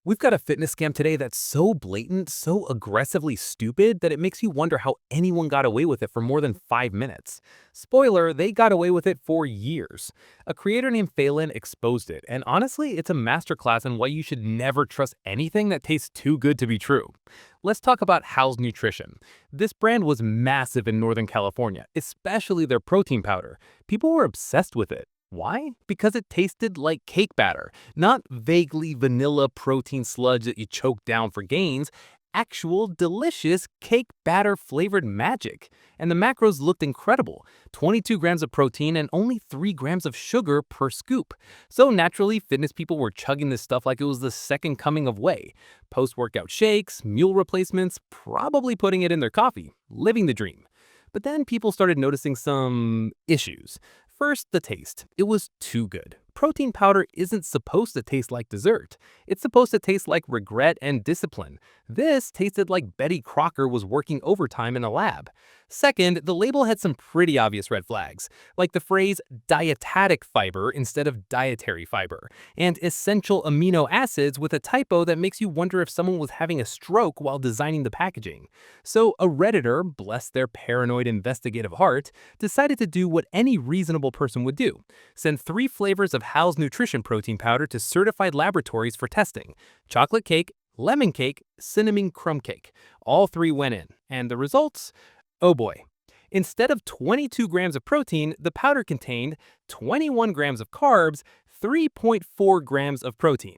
We've got a fitness scam today that's so blatant, so aggressively stupid that it makes you wonder how anyone got away with it for more than 5 minutes. Spoiler, they got away with it for years. A creator named Phelan exposed it, and honestly, it's a masterclass in why you should never trust anything that tastes too good to be true. Let's talk about Hal's Nutrition. This brand was massive in Northern California, especially their protein powder. People were obsessed with it. Why? Because it tasted like cake batter. Not vaguely vanilla protein sludge that you choke down for gains, actual delicious cake batter flavored magic. And the macros looked incredible, 22 grams of protein and only 3 grams of sugar per scoop. So naturally, fitness people were chugging this stuff like it was the second coming of whey. Post-workout shakes, meal replacements, probably putting it in their coffee, living the dream. But then people started noticing some issues. First, the taste. It was too good. Protein powder isn't supposed to taste like dessert. It's supposed to taste like regret and discipline. This tasted like Betty Crocker was working overtime in a lab. Second, the label had some pretty obvious red flags, like the phrase dietetic fiber instead of dietary fiber, and essential amino acids with a typo that makes you wonder if someone was having a stroke while designing the packaging. So a Redditor, bless their paranoid investigative heart, decided to do what any reasonable person would do: send 3 flavors of Hal's Nutrition protein powder to certified laboratories for testing: chocolate cake, lemon cake, cinnamon crumb cake. All 3 went in, and the results? Oh boy. Instead of 22 grams of protein, the powder contained 21 grams of carbs, 3.4 grams of protein.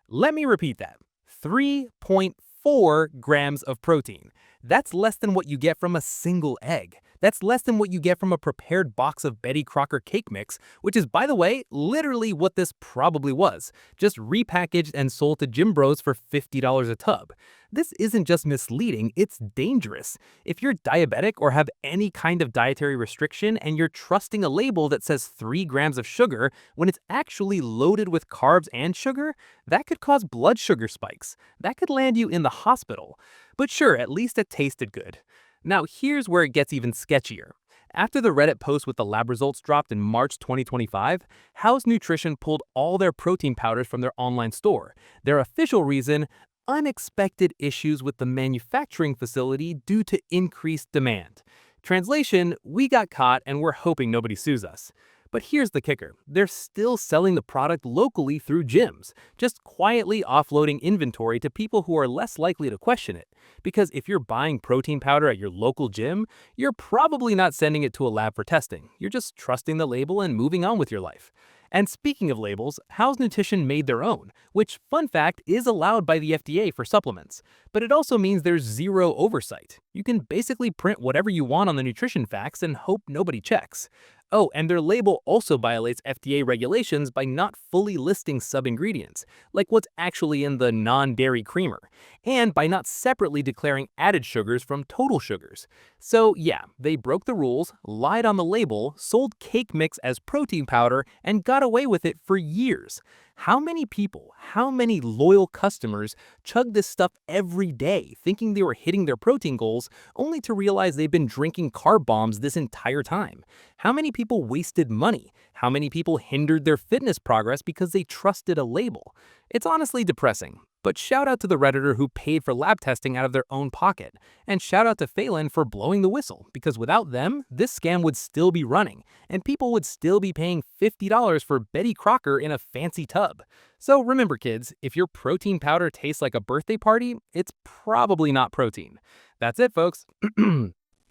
Let me repeat that: 3.4 grams of protein. That's less than what you get from a single egg. That's less than what you get from a prepared box of Betty Crocker cake mix, which is, by the way, literally what this probably was, just repackaged and sold to gym bros for $50 a tub. This isn't just misleading, it's dangerous. If you're diabetic or have any kind of dietary restriction and you're trusting a label that says 3 grams of sugar when it's actually loaded with carbs and sugar, that could cause blood sugar spikes. That could land you in the hospital. But sure, at least it tasted good. Now here's where it gets even sketchier. After the Reddit post with the lab results dropped in March 2025, House Nutrition pulled all their protein powders from their online store. Their official reason: unexpected issues with the manufacturing facility due to increased demand. Translation: we got caught and we're hoping nobody sues us. But here's the kicker: they're still selling the product locally through gyms, just quietly offloading inventory to people who are less likely to question it. Because if you're buying protein powder at your local gym, you're probably not sending it to a lab for testing. You're just trusting the label and moving on with your life. And speaking of labels, House Nutrition made their own, which, fun fact, is allowed by the FDA for supplements. But it also means there's zero oversight. You can basically print whatever you want on the nutrition facts and hope nobody checks. Oh, and their label also violates FDA regulations by not fully listing sub-ingredients, like what's actually in the non-dairy creamer, and by not separately declaring added sugars from total sugars. So yeah, they broke the rules, lied on the label, sold cake mix as protein powder, and got away with it for years. How many people, how many loyal customers chug this stuff every day thinking they were hitting their protein goals, only to realize they've been drinking carb bombs this entire time? How many people wasted money? How many people hindered their fitness progress because they trusted a label? It's honestly depressing. But shout out to the Redditor who paid for lab testing out of their own pocket. And shout out to Phelan for blowing the whistle, because without them, this scam would still be running, and people would still be paying $50 for Betty Crocker in a fancy tub. So remember kids, if your protein powder tastes like a birthday party, it's probably not protein. That's it folks.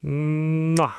Mwah.